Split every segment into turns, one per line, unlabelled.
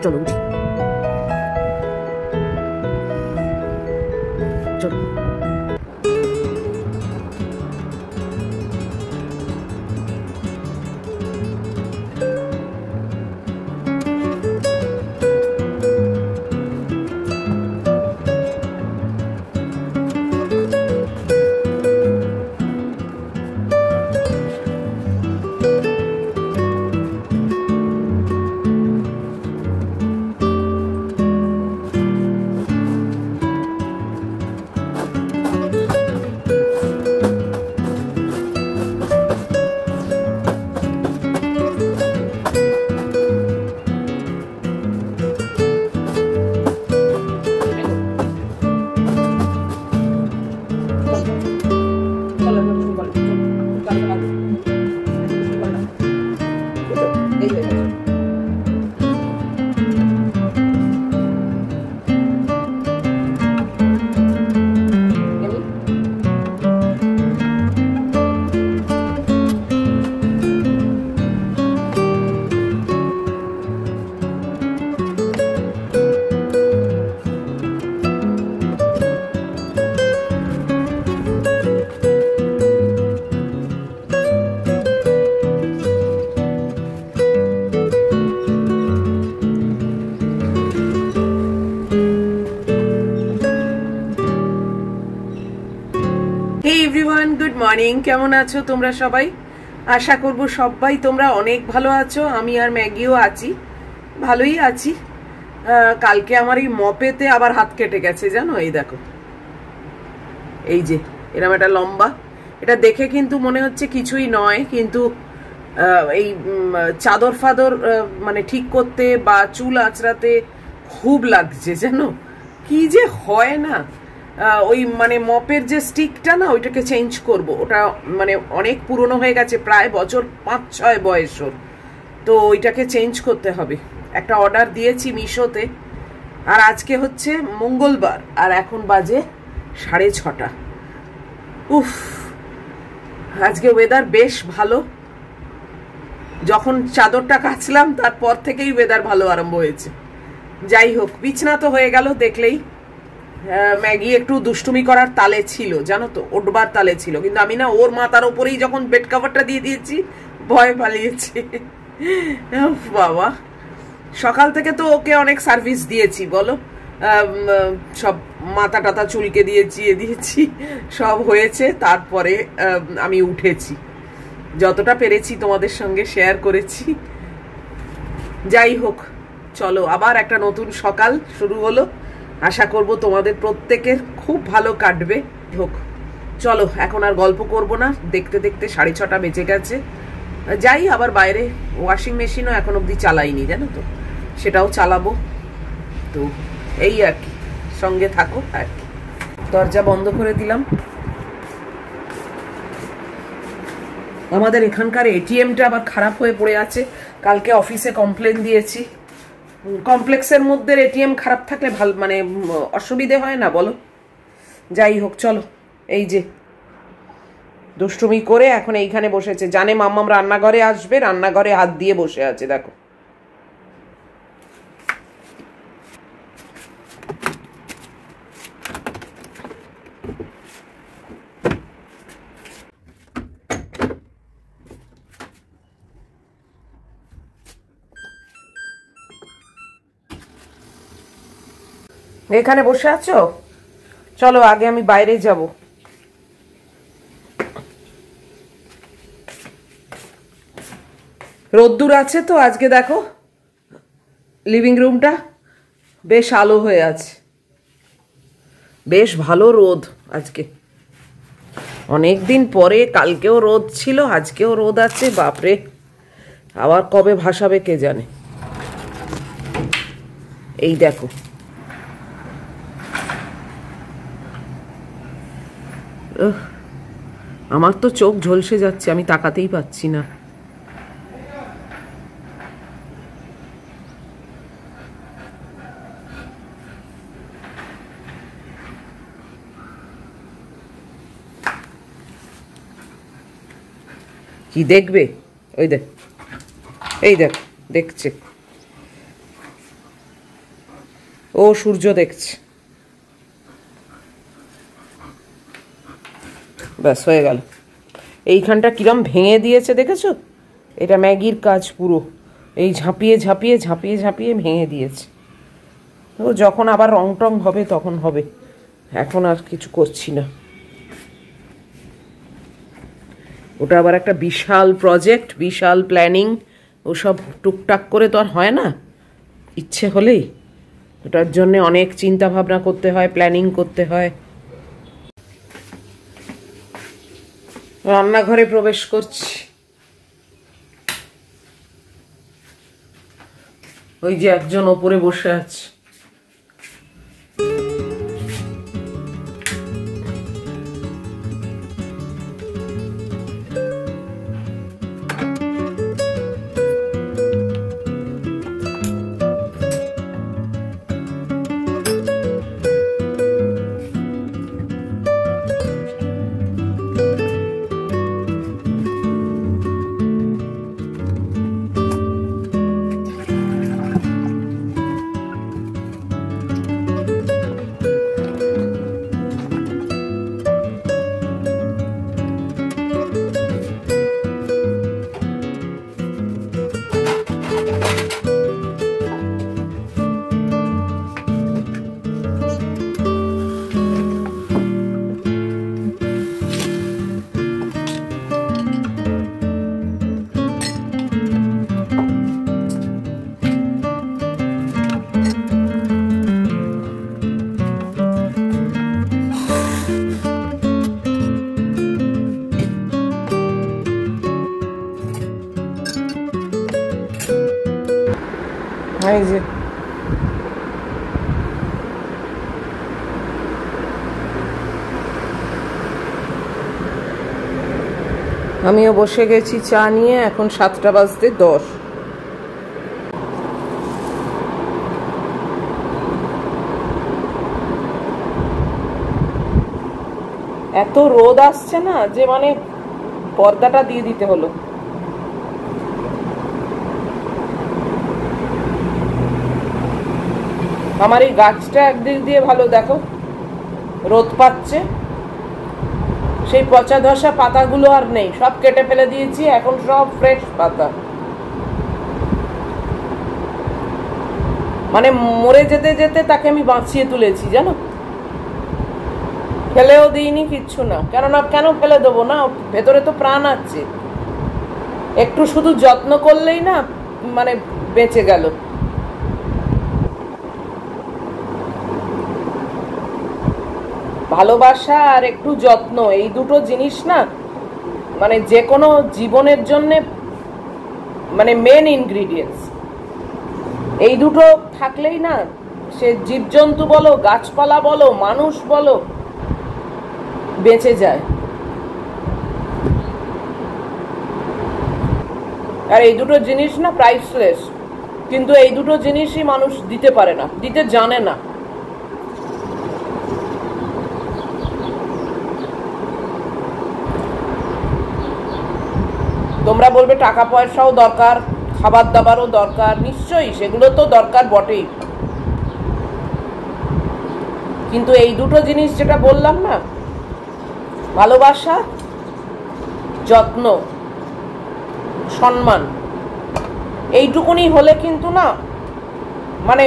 চলো উঠি, চলো। গুড মর্নিং, কেমন আছো তোমরা সবাই? আশা করব সবাই তোমরা অনেক ভালো আছো। আমি আর ম্যাগিও আছি, ভালোই আছি। কালকে আমার এই মপেতে আবার হাত কেটে গেছে জানো। এই দেখো, এই যে এরকম একটা লম্বা, এটা দেখে কিন্তু মনে হচ্ছে কিছুই নয়, কিন্তু এই চাদর ফাদর মানে ঠিক করতে বা চুল আঁচড়াতে খুব লাগছে জানো। কি যে হয় না, ওই মানে মপের যে স্টিকটা না, ওইটাকে চেঞ্জ করব। ওটা মানে অনেক পুরনো হয়ে গেছে, প্রায় বছর 5-6 বয়স ওর। তো ওইটাকে চেঞ্জ করতে হবে। একটা অর্ডার দিয়েছি মিশোতে, আর আজকে হচ্ছে মঙ্গলবার, আর এখন বাজে 6:30। উফ, আজকে ওয়েদার বেশ ভালো। যখন চাদরটা কাচলাম তারপর থেকেই ওয়েদার ভালো আরম্ভ হয়েছে। যাই হোক, বিছনা তো হয়ে গেল দেখলেই। ম্যাগি একটু দুষ্টুমি করার তালে ছিল জানো তো, ওঠবার তালে ছিল, কিন্তু আমি না ওর মাথার ওপরেই যখন বেড কভারটা দিয়ে দিয়েছি ভয় পালিয়েছে। বাবা, সকাল থেকে তো ওকে অনেক সার্ভিস দিয়েছি বলো, সব মাথা টাথা চুলকে দিয়েছি, দিয়েছি, সব হয়েছে। তারপরে আমি উঠেছি, যতটা পেরেছি তোমাদের সঙ্গে শেয়ার করেছি। যাই হোক, চলো আবার একটা নতুন সকাল শুরু হলো। আশা করব তোমাদের প্রত্যেকের খুব ভালো কাটবে। হোক, চলো এখন আর গল্প করব না, দেখতে দেখতে 6:30 বেজে গেছে। যাই, আবার বাইরে ওয়াশিং মেশিনও এখন অবধি চালাইনি জানো তো, সেটাও চালাবো। তো এই আর কি, সঙ্গে থাকো আর কি। দরজা বন্ধ করে দিলাম। আমাদের এখানকার এটিএমটা আবার খারাপ হয়ে পড়ে আছে, কালকে অফিসে কমপ্লেন দিয়েছি। কমপ্লেক্সের মধ্যে এটিএম খারাপ থাকলে ভালো মানে অসুবিধে হয় না বলো। যাই হোক, চলো। এই যে দুষ্টুমি করে এখন এইখানে বসেছে, জানে মাম্মাম রান্নাঘরে আসবে, রান্নাঘরে হাত দিয়ে বসে আছে দেখো। এখানে বসে আছো, চলো আগে আমি বাইরে যাব। রোদ্দুর আছে তো আজকে, দেখো লিভিং রুমটা বেশ আলো হয়ে আছে, বেশ ভালো রোদ আজকে। অনেক দিন পরে, কালকেও রোদ ছিল, আজকেও রোদ আছে। বাপরে, আবার কবে ভাসাবে কে জানে। এই দেখো, আমার তো চোখ ঝলসে যাচ্ছে, আমি তাকাতেই পাচ্ছি না। কি দেখবে? ওই দেখ, এই দেখ, দেখছে। ও সূর্য দেখছে। ব্যাস হয়ে গেল। এইখানটা কিরম ভেঙে দিয়েছে দেখেছো? এটা ম্যাগির কাজ পুরো, এই ঝাঁপিয়ে ঝাঁপিয়ে ঝাঁপিয়ে ঝাঁপিয়ে ভেঙে দিয়েছে। ও যখন আবার রং টং হবে তখন হবে, এখন আর কিছু করছি না। ওটা আবার একটা বিশাল প্রজেক্ট, বিশাল প্ল্যানিং, ওসব টুকটাক করে তো আর হয় না, ইচ্ছে হলেই। ওটার জন্যে অনেক চিন্তা ভাবনা করতে হয়, প্ল্যানিং করতে হয়। রান্নাঘরে প্রবেশ করছি। ওই যে একজন ওপরে বসে আছে। এই যে আমিও বসে গেছি চা নিয়ে, এখন 7টা বাজতে 10। এত রোদ আসছে না যে মানে পর্দাটা দিয়ে দিতে হলো। আমার এই গাছটা একদিক দিয়ে ভালো, দেখো রোদ পাচ্ছে, সেই পচা ধসা পাতাগুলো আর নেই, সব কেটে ফেলে দিয়েছি, এখন সব ফ্রেশ পাতা। মানে মরে যেতে যেতে তাকে আমি বাঁচিয়ে তুলেছি জানো, ফেলেও দিইনি কিচ্ছু না। কেননা কেন ফেলে দেবো না, ভেতরে তো প্রাণ আছে, একটু শুধু যত্ন করলেই না মানে বেঁচে গেল। ভালোবাসা আর একটু যত্ন, এই দুটো জিনিস না মানে যে কোনো জীবনের জন্য মানে মেন ইনগ্রিডিয়েন্টস। এই দুটো থাকলেই না সে জীবজন্তু বলো, গাছপালা বলো, মানুষ বলো, বেঁচে যায়। আর এই দুটো জিনিস না প্রাইসলেস, কিন্তু এই দুটো জিনিসই মানুষ দিতে পারে না, দিতে জানে না। তোমরা বলবে টাকা পয়সাও দরকার, খাবার দাবারও দরকার, নিশ্চয়ই সেগুলো তো দরকার বটেই, কিন্তু এই দুটো জিনিস যেটা বললাম না, ভালোবাসা, যত্ন, সম্মান, এইটুকুনি হলে কিন্তু না মানে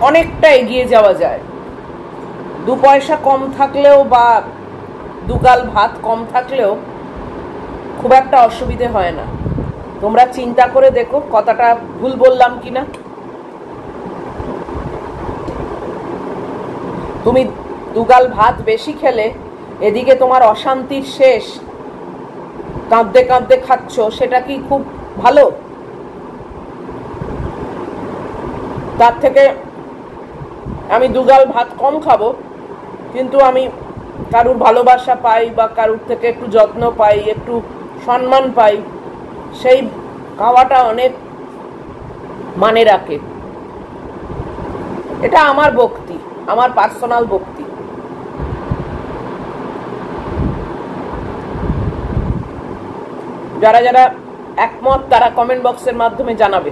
অনেকটা এগিয়ে যাওয়া যায়। 2 পয়সা কম থাকলেও বা দুগাল ভাত কম থাকলেও খুব একটা অসুবিধে হয় না। তোমরা চিন্তা করে দেখো কথাটা ভুল বললাম কিনা। তুমি দুগাল ভাত বেশি খেলে এদিকে তোমার অশান্তির শেষ, কাঁদতে কাঁদতে খাচ্ছ, সেটা কি খুব ভালো? তার থেকে আমি দুগাল ভাত কম খাবো কিন্তু আমি কারুর ভালোবাসা পাই বা কারুর থেকে একটু যত্ন পাই, একটু সম্মান পাই, সেই খাওয়াটা অনেক মানে রাখে। এটা আমার ভক্তি, আমার পার্সোনাল ভক্তি। যারা যারা একমত তারা কমেন্ট বক্সের মাধ্যমে জানাবে।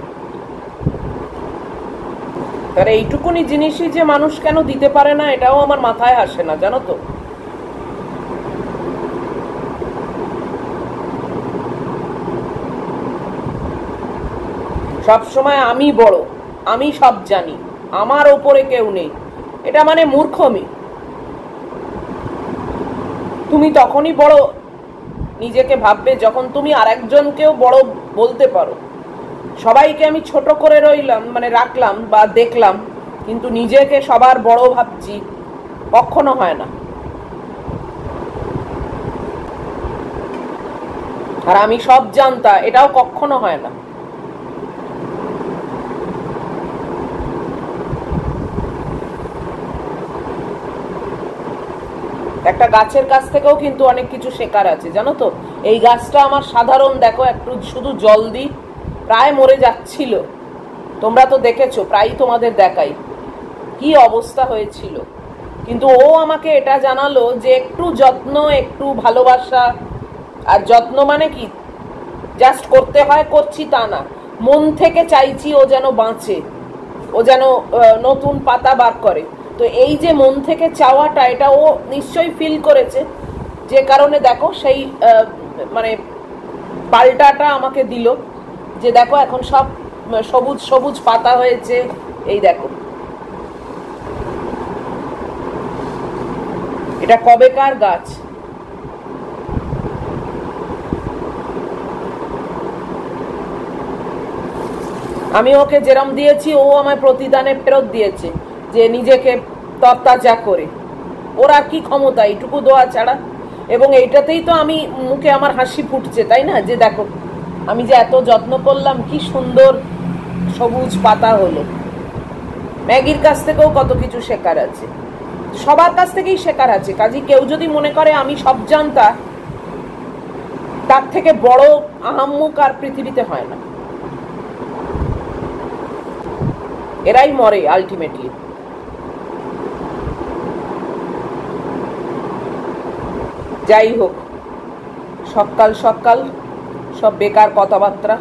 তার এইটুকুনি জিনিসই যে মানুষ কেন দিতে পারে না এটাও আমার মাথায় আসে না, জানো তো। সব সময় আমি বড়, আমি সব জানি, আমার ওপরে কেউ নেই, এটা মানে মূর্খমি। তুমি তখনই বড় নিজেকে ভাববে যখন তুমি আরেকজনকেও বড় বলতে পারো। সবাইকে আমি ছোট করে রইলাম, মানে রাখলাম বা দেখলাম, কিন্তু নিজেকে সবার বড় ভাবছি, কখনো হয় না। আর আমি সব জানতা, এটাও কখনো হয় না। একটা গাছের কাছ থেকেও কিন্তু অনেক কিছু শেখার আছে, জানো তো। এই গাছটা আমার সাধারণ, দেখো একটু শুধু জল দিই, প্রায় মরে যাচ্ছিল, তোমরা তো দেখেছো, প্রায় তোমাদের দেখাই কি অবস্থা হয়েছিল। কিন্তু ও আমাকে এটা জানালো যে একটু যত্ন, একটু ভালোবাসা। আর যত্ন মানে কি জাস্ট করতে হয়, করছি তা না, মন থেকে চাইছি ও যেন বাঁচে, ও যেন নতুন পাতা বার করে। তো এই যে মন থেকে চাওয়াটা, এটা ও নিশ্চয়ই ফিল করেছে, যে কারণে দেখো সেই মানে পাল্টাটা আমাকে দিল, যে দেখো এখন সব সবুজ সবুজ পাতা হয়েছে, এই দেখো। এটা কবেকার গাছ, আমি ওকে যেরম দিয়েছি ও আমায় প্রতিদানে ফেরত দিয়েছে, যে নিজেকে তরতাজা করে। ওরা কি ক্ষমতা এইটুকু দেওয়া ছাড়া? এবং এইটাতেই তো আমি মুখে আমার হাসি ফুটছে, তাই না? যে দেখো আমি যে এত যত্ন করলাম, কি সুন্দর সবুজ পাতা হলো। ম্যাগির কাছ থেকেও কত কিছু শেখার আছে, সবার কাছ থেকেই শেখার আছে। কাজে কেউ যদি মনে করে আমি সব জানতা, তার থেকে বড় আহাম্মক আর পৃথিবীতে হয় না। এরাই মরে আলটিমেটলি। যাই হোক, সকাল সকাল সব বেকার কথাবার্তা।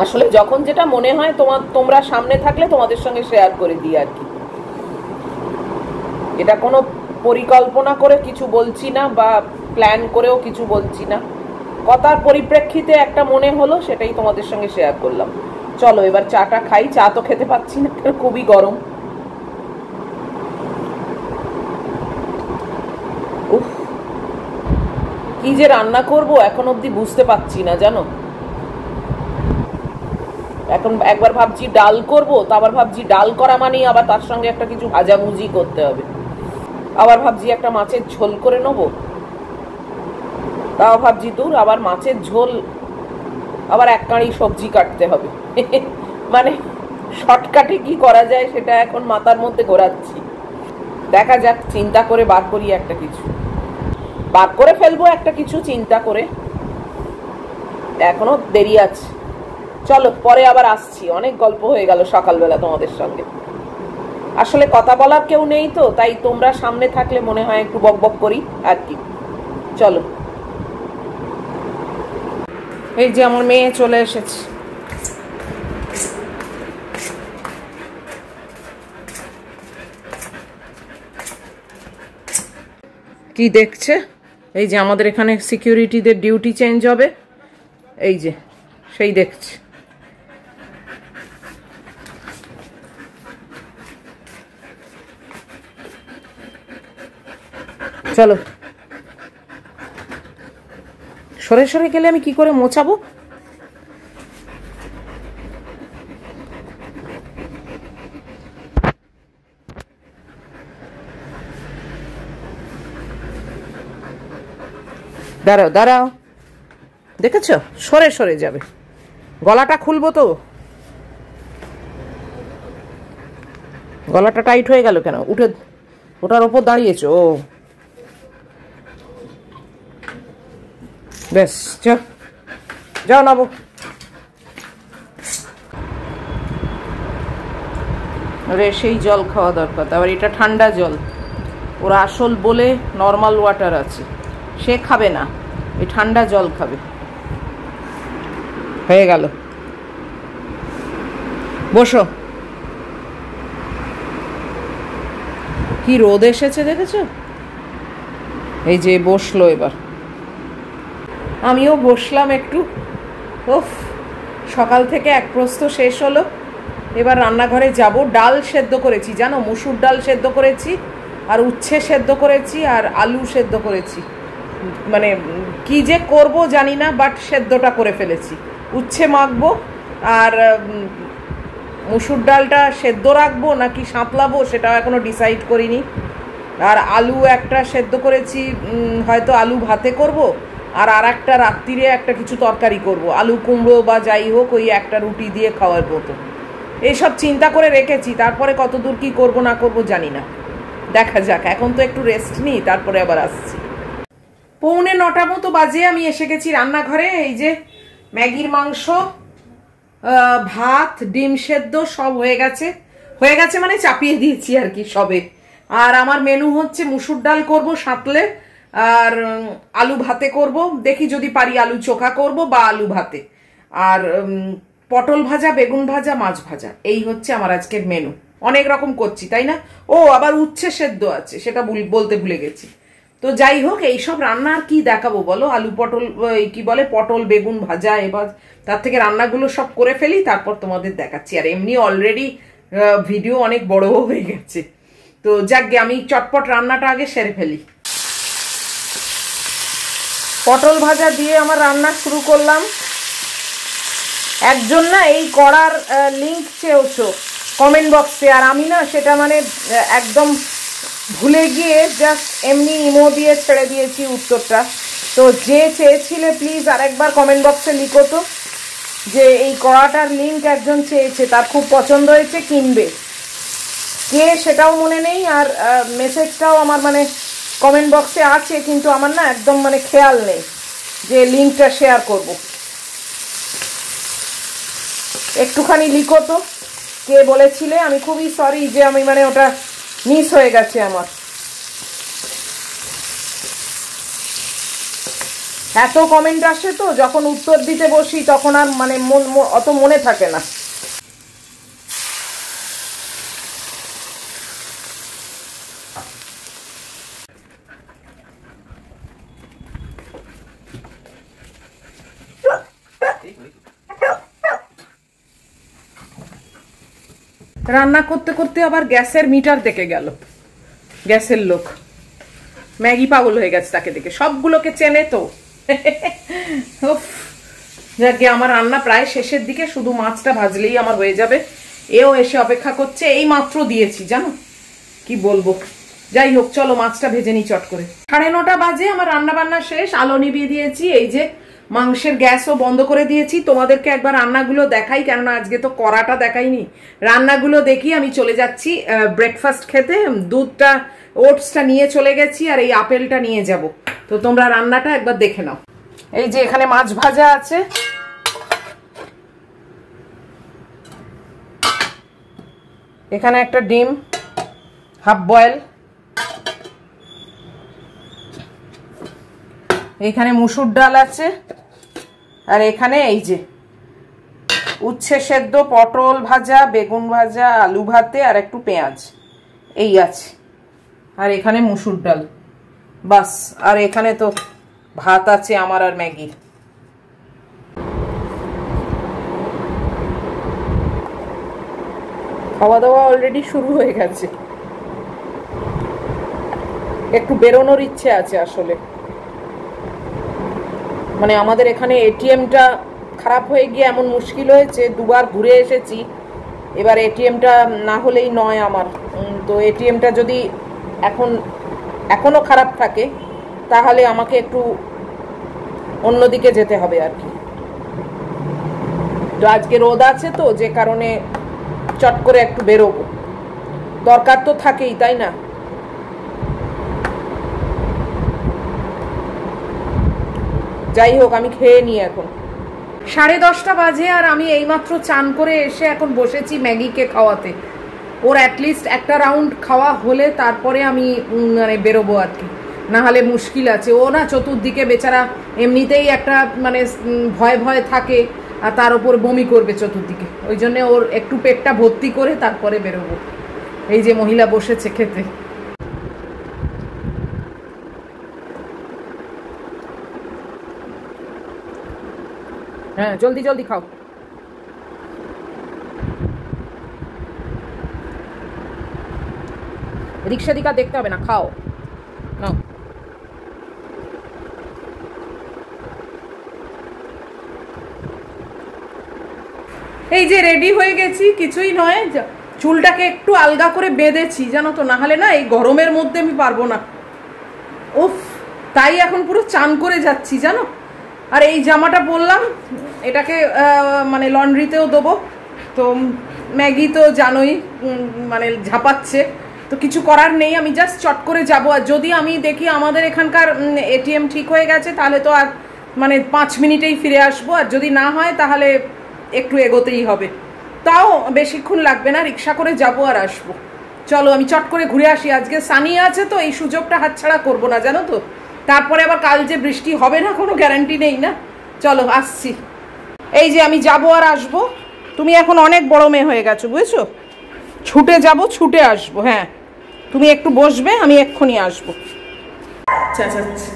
আসলে যখন যেটা মনে হয় তোমরা সামনে থাকলে তোমাদের সঙ্গে শেয়ার করে দিই আর কি। এটা কোনো পরিকল্পনা করে কিছু বলছি না, বা প্ল্যান করেও কিছু বলছি না, কথার পরিপ্রেক্ষিতে একটা মনে হলো, সেটাই তোমাদের সঙ্গে শেয়ার করলাম। চলো এবার চাটা খাই। চা তো খেতে পাচ্ছি না, খুবই গরম। উফ, কি যে রান্না করব এখন অব্দি বুঝতে পারছি না, জানো। এখন একবার ভাবছি ডাল করব, তো আবার ভাবছি ডাল করা মানেই আবার তার সঙ্গে একটা কিছু ভাজাভুজি করতে হবে। আবার ভাবছি একটা মাছের ঝোল করে নেবো, তাও ভাবছি দূর, আবার মাছের ঝোল, আবার এক কাঁড়ি সবজি কাটতে হবে। মানে শর্টকাটে কি করা যায় সেটা এখন মাথার মধ্যে ঘোরাচ্ছি। দেখা যাক, চিন্তা করে বার করি একটা কিছু, বার করে ফেলবো একটা কিছু চিন্তা করে। এখনো দেরি আছে। চলো পরে আবার আসছি। অনেক গল্প হয়ে গেল সকালবেলা তোমাদের সঙ্গে। আসলে কথা বলার কেউ নেই তো, তাই তোমরা সামনে থাকলে মনে হয় একটু বক বক করি আর কি। চলো, এই যে আমার মেয়ে চলে এসেছে। কি দেখছে? এই যে আমাদের এখানে সিকিউরিটিদের ডিউটি চেঞ্জ হবে, এই যে সেই দেখছে। চলো, সরে সরে গেলে আমি কি করে মোছাবো? দাঁড়াও দাঁড়াও, দেখেছো সরে সরে যাবে। গলাটা খুলবো তো। গলাটা টাইট হয়ে গেল কেন? উঠে ওটার ওপর দাঁড়িয়েছো? ও বেশ, যাও যাও নাবো। আরে সেই জল খাওয়া দরকার। আবার এটা ঠান্ডা জল, ওরা আসল বলে নর্মাল ওয়াটার আছে, সে খাবে না, এই ঠান্ডা জল খাবে। হয়ে গেল। বসো। কি রোদ এসেছে দেখেছো? এই যে বসলো, এবার আমিও বসলাম একটু। ওফ, সকাল থেকে এক প্রস্ত শেষ হলো। এবার রান্নাঘরে যাব। ডাল সেদ্ধ করেছি জানো, মুসুর ডাল সেদ্ধ করেছি, আর উচ্ছে সেদ্ধ করেছি, আর আলু সেদ্ধ করেছি। মানে কি যে করব জানি না, বাট সেদ্ধটা করে ফেলেছি। উচ্ছে মাখবো, আর মুসুর ডালটা সেদ্ধ রাখবো নাকি সাঁতলাবো সেটাও এখনও ডিসাইড করিনি। আর আলু একটা সেদ্ধ করেছি, হয়তো আলু ভাতে করব, আর একটা রাত্রিরে একটা কিছু তরকারি করব, আলু কুমড়ো বা যাই হোক, ওই একটা রুটি দিয়ে খাওয়ার মতো। এইসব চিন্তা করে রেখেছি, তারপরে কত দূর কী করবো না করবো জানি না, দেখা যাক। এখন তো একটু রেস্ট নিই, তারপরে আবার আসছি। 8:45 মতো বাজে আমি এসে গেছি রান্নাঘরে। এই যে ম্যাগির মাংস, ভাত, ডিম সেদ্ধ সব হয়ে গেছে। মানে চাপিয়ে দিয়েছি আর কি সবে। আর আমার মেনু হচ্ছে মুসুর ডাল করব সাঁতলে, আর আলু ভাতে করব, দেখি যদি পারি আলু চোখা করব বা আলু ভাতে, আর পটল ভাজা, বেগুন ভাজা, মাছ ভাজা। এই হচ্ছে আমার আজকের মেনু। অনেক রকম করছি তাই না? ও আবার উচ্ছে সেদ্ধ আছে, সেটা বলতে ভুলে গেছি। তো যাই হোক, এইসব রান্না আর কি দেখাবো বলো? আলু পটল কি বলে, পটল বেগুন ভাজা। এবার তার থেকে রান্নাগুলো সব করে ফেলি, তারপর তোমাদের দেখাচ্ছি। আর এমনি অলরেডি ভিডিও অনেক বড় হয়ে গেছে, তো যাকগে আমি চটপট রান্নাটা আগে সেরে ফেলি। পটল ভাজা দিয়ে আমার রান্না শুরু করলাম। একজন না এই করার লিঙ্ক চেয়েছো কমেন্ট বক্সে, আর আমি না সেটা মানে একদম ভুলে গিয়ে জাস্ট এমনি ইমো দিয়ে ছেড়ে দিয়েছি উত্তরটা। তো যে চেয়েছিলে প্লিজ আরেকবার কমেন্ট বক্সে লিখো তো, যে এই কড়াটার লিঙ্ক একজন চেয়েছে, তার খুব পছন্দ হয়েছে, কিনবে। কে সেটাও মনে নেই, আর মেসেজটাও আমার মানে কমেন্ট বক্সে আছে, কিন্তু আমার না একদম মানে খেয়াল নেই যে লিঙ্কটা শেয়ার করব। একটুখানি লিখো তো কে বলেছিলে। আমি খুবই সরি যে আমি মানে ওটা মিস হয়ে গেছে আমার। এত কমেন্ট আসে তো, যখন উত্তর দিতে বসি তখন আর মানে অত মনে থাকে না। রান্না করতে করতে আবার গ্যাসের মিটার দেখে গেল। গ্যাসের লোক ম্যাগি পাগল হয়ে গেছে তাকে দেখে, সবগুলোকে চেনে তো। যাকে আমার রান্না প্রায় শেষের দিকে, শুধু মাছটা ভাজলেই আমার হয়ে যাবে। এও এসে অপেক্ষা করছে, এই মাত্র দিয়েছি জানো, কি বলবো। যাই হোক, চলো মাছটা ভেজে নি চট করে। 9:30 বাজে আমার রান্না বান্না শেষ, আলো নিভিয়ে দিয়েছি। এই যে মাংসের গ্যাসও বন্ধ করে দিয়েছি। তোমাদেরকে একবার রান্নাগুলো দেখাই, কেননা আজকে তো কড়াটা দেখাইনি। রান্নাগুলো দেখি। আমি চলে যাচ্ছি ব্রেকফাস্ট খেতে। দুধটা, ওটসটা নিয়ে চলে গেছি, আর এই আপেলটা নিয়ে যাব। তো তোমরা রান্নাটা একবার দেখে নাও। এই যে এখানে মাছ ভাজা আছে, এখানে একটা ডিম হাফ বয়েল, এখানে মুসুর ডাল আছে, আর এখানে এই যে উচ্ছে সেদ্ধ, পটল ভাজা, বেগুন ভাজা, আলু ভাতে, আর একটু পেঁয়াজ, এই আছে। আর এখানে মুসুর ডাল, বাস। আর এখানে তো ভাত আছে আমার আর ম্যাগি। খাওয়া দাওয়া অলরেডি শুরু হয়ে গেছে। একটু বেরোনোর ইচ্ছে আছে আসলে। মানে আমাদের এখানে এটিএমটা খারাপ হয়ে গিয়ে এমন মুশকিল হয়েছে, দুবার ঘুরে এসেছি। এবার এটিএমটা না হলেই নয় আমার। তো এটিএমটা যদি এখনো খারাপ থাকে, তাহলে আমাকে একটু অন্যদিকে যেতে হবে আর কি। তো আজকে রোদ আছে তো, যে কারণে চট করে একটু বেরোবো, দরকার তো থাকেই তাই না। যাই হোক, আমি খেয়ে নিই এখন। 10:30 বাজে, আর আমি এইমাত্র চান করে এসে এখন বসেছি ম্যাগিকে খাওয়াতে। ওর অ্যাটলিস্ট একটা রাউন্ড খাওয়া হলে তারপরে আমি মানে বেরোবো আর কি, না হলে মুশকিল আছে। ও না চতুর্দিকে বেচারা এমনিতেই একটা মানে ভয় ভয় থাকে, আর তার উপর বমি করবে চতুর্দিকে, ওই জন্য ওর একটু পেটটা ভর্তি করে তারপরে বেরোবো। এই যে মহিলা বসেছে খেতে। হ্যাঁ জলদি জলদি খাও। রিক্সা দিকা দেখতে হবে না, খাও নাও। এই যে রেডি হয়ে গেছি, কিছুই নয়, চুলটাকে একটু আলগা করে বেঁধেছি জানো তো, না হলে না এই গরমের মধ্যে আমি পারবো না। উফ, তাই এখন পুরো চান করে যাচ্ছি জানো। আর এই জামাটা পরলাম, এটাকে মানে লন্ড্রিতেও দেবো। তো ম্যাগি তো জানোই মানে ঝাপাচ্ছে, তো কিছু করার নেই, আমি জাস্ট চট করে যাব। আর যদি আমি দেখি আমাদের এখানকার এটিএম ঠিক হয়ে গেছে তাহলে তো আর মানে 5 মিনিটেই ফিরে আসবো, আর যদি না হয় তাহলে একটু এগোতেই হবে, তাও বেশিক্ষণ লাগবে না, রিক্সা করে যাবো আর আসবো। চলো আমি চট করে ঘুরে আসি, আজকে সানি আছে তো এই সুযোগটা হাতছাড়া করবো না জানো তো। তারপরে আবার কাল যে বৃষ্টি হবে না কোনো গ্যারান্টি নেই না। চলো আসছি। এই যে আমি যাবো আর আসবো, তুমি এখন অনেক বড় মেয়ে হয়ে গেছো বুঝেছো, ছুটে যাব ছুটে আসবো। হ্যাঁ তুমি একটু বসবে, আমি এক্ষুনি আসবো। আচ্ছা আচ্ছা আচ্ছা,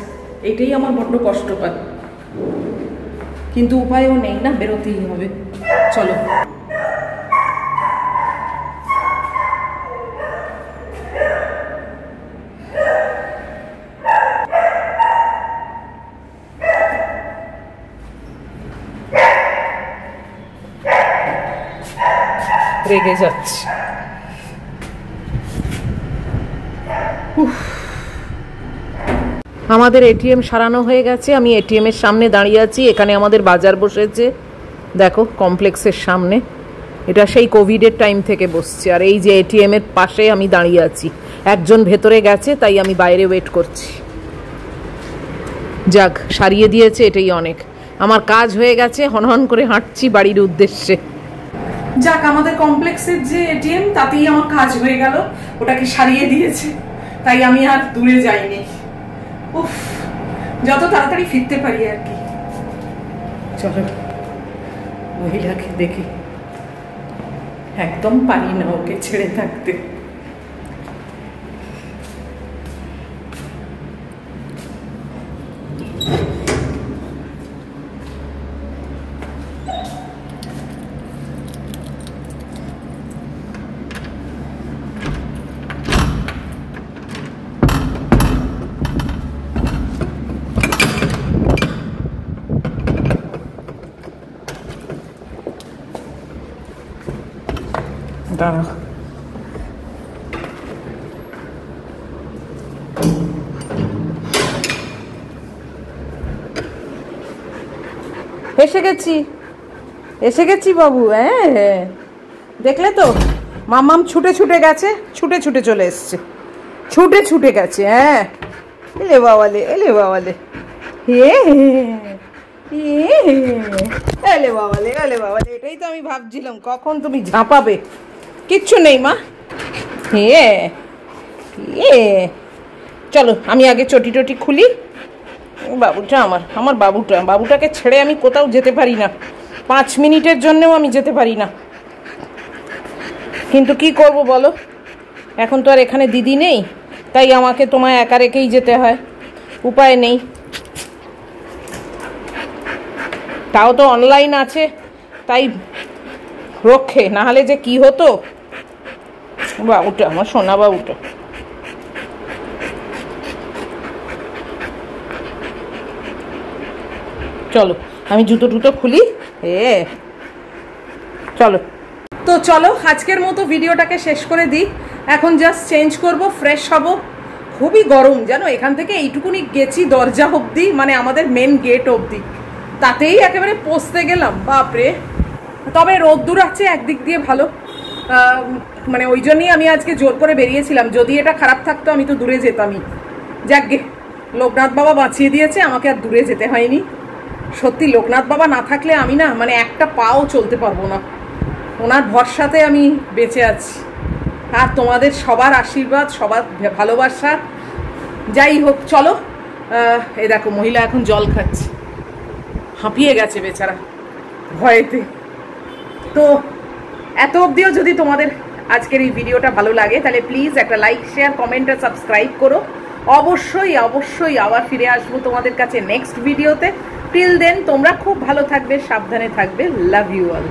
এইটাই আমার বড্ড কষ্ট পায়, কিন্তু উপায়ও নেই না, বেরোতেই হবে। চলো রেগে যাচ্ছে। আমাদের এটিএম সারানো হয়ে গেছে, আমি এটিএম এর সামনে দাঁড়িয়ে আছি। এখানে আমাদের বাজার বসেছে দেখো কমপ্লেক্সের সামনে, এটা সেই কোভিডের টাইম থেকে বসছে। আর এই যে এটিএম এর পাশে আমি দাঁড়িয়ে আছি, একজন ভেতরে গেছে তাই আমি বাইরে ওয়েট করছি। যাক সারিয়ে দিয়েছে, এটাই অনেক, আমার কাজ হয়ে গেছে। হনহন করে হাঁটছি বাড়ির উদ্দেশ্যে। যাক আমাদের কমপ্লেক্সের যে এটিএম তাতেই আমার কাজ হয়ে গেল, ওটাকে সারিয়ে দিয়েছে, তাই আমি আর দূরে যাইনি। উফ, যত তাড়াতাড়ি ফিরতে পারি আর কি। চলো মহিলাকে দেখি, একদম পারি না ওকে ছেড়ে থাকতে। দাঁড়া, এসে গেছি এসে গেছি বাবু। হ্যাঁ দেখলে তো, মামাম ছুটে ছুটে গেছে, ছুটে ছুটে চলে এসছে, ছুটে ছুটে গেছে। হ্যাঁ এলে বাবালে, এলে বাবালে, হে এলে বাবালে, এলে বাবালে। এটাই তো আমি ভাবছিলাম কখন তুমি ঝাঁপাবে। কিচ্ছু নেই মা। হে চলো আমি আগে চটি টটি খুলি। বাবুটা আমার বাবুটাকে ছেড়ে আমি কোথাও যেতে পারি না, 5 মিনিটের জন্যও আমি যেতে পারি না। কিন্তু কি করব বলো, এখন তো আর এখানে দিদি নেই, তাই আমাকে তোমায় একা রেখেই যেতে হয়, উপায় নেই। তাও তো অনলাইন আছে তাই রক্ষে, না হলে যে কি হতো। বাবুটা আমার সোনা বাবুটা। চলো আমি জুতো টুতো খুলি। চলো তো, চলো আজকের মতো ভিডিওটাকে শেষ করে দিই। এখন জাস্ট চেঞ্জ করব, ফ্রেশ হব। খুবই গরম জানো, এখান থেকে এইটুকুনি গেছি দরজা অবধি, মানে আমাদের মেন গেট অবধি, তাতেই একেবারে পৌঁছতে গেলাম, বাপরে। তবে রোদ্দুর আছে একদিক দিয়ে ভালো, মানে ওই জন্যই আমি আজকে জোর করে বেরিয়েছিলাম। যদি এটা খারাপ থাকতো আমি তো দূরে যেতামই। যাকগে লোকনাথ বাবা বাঁচিয়ে দিয়েছে, আমাকে আর দূরে যেতে হয়নি। সত্যি লোকনাথ বাবা না থাকলে আমি না মানে একটা পাও চলতে পারবো না, ওনার ভরসাতে আমি বেঁচে আছি। আর তোমাদের সবার আশীর্বাদ, সবার ভালোবাসা। যাই হোক চলো, এই দেখো মহিলা এখন জল খাচ্ছে, হাঁপিয়ে গেছে বেচারা। ভয়েতে। তো এত অবধিও যদি তোমাদের আজকের এই ভিডিওটা ভালো লাগে তাহলে প্লিজ একটা লাইক, শেয়ার, কমেন্ট আর সাবস্ক্রাইব করো। অবশ্যই অবশ্যই আবার ফিরে আসবো তোমাদের কাছে নেক্সট ভিডিওতে। টিল দেন তোমরা খুব ভালো থাকবে, সাবধানে থাকবে। Love you all.